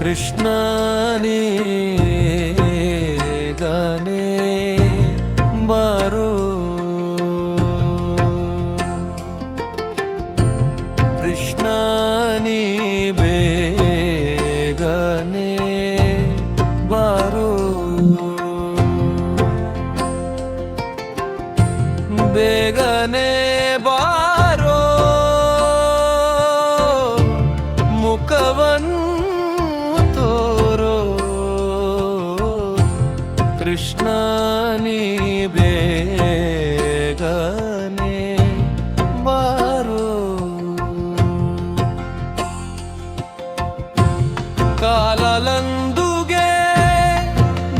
ಕೃಷ್ಣನೇ ಗನೇ ಬಾರೋ ಕೃಷ್ಣನೇ ಬೇಗನೆ ಬಾರೋ ಬೇಗನೆ ಬಾರೋ ಮುಖವನ್ನು ಕೃಷ್ಣ ನೀ ಬೇಗನೆ ಬಾರೋ ಕಾಲಲಂದುಗೆ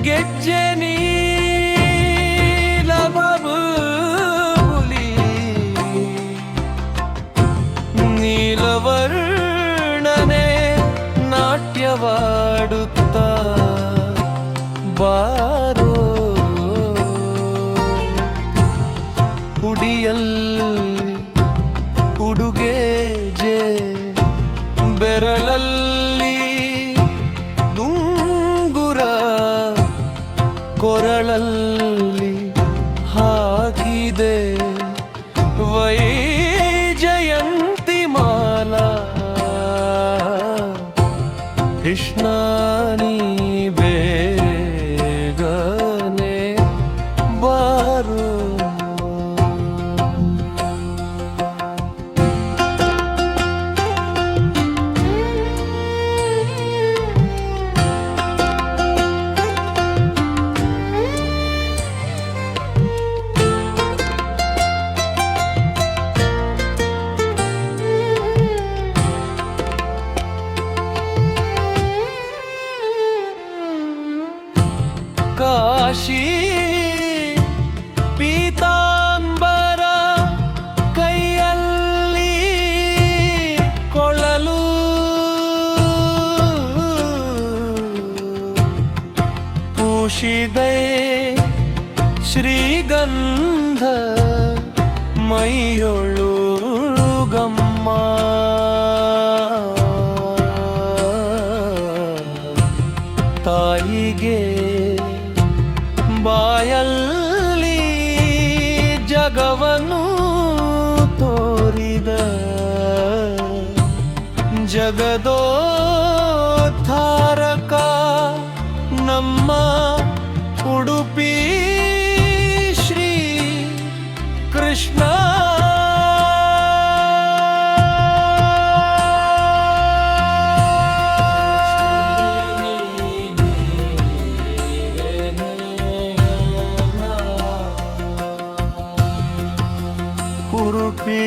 ಗೆಜ್ಜೆ ನೀಲಬಬುಲಿ ನೀಲವರ್ಣನೆ ನಾಟ್ಯವಾಡುತ್ತಾ ಬಾರೋ ಉಡಿಯಲ್ಲಿ ಉಡುಗೆ ಜೆ ಬೆರಳಲ್ಲಿ ದುಂಗುರ ಕೊರಳಲ್ಲಿ ಹಾಕಿದೆ ವೈಜಯಂತಿ ಮಾಲಾ ಕೃಷ್ಣ ನೀ ಬೇಗನೆ ಬಾರೋ ಕಾಶಿ ಪೀತಾಂಬರ ಕೈಯಲ್ಲಿ ಕೊಳಲು ಪೂಷಿದೆ ಶ್ರೀಗಂಧ ಮೈಯೊಳು ಗಮ್ಮ ತಾಯಿಗೆ ಬಾಯಲ್ಲಿ ಜಗವನ್ನು ತೋರಿದ ಜಗದೋದ್ಧಾರಕ ನಮ್ಮ ಉಡುಪಿ ಶ್ರೀ ಕೃಷ್ಣ ಉಡುಪಿ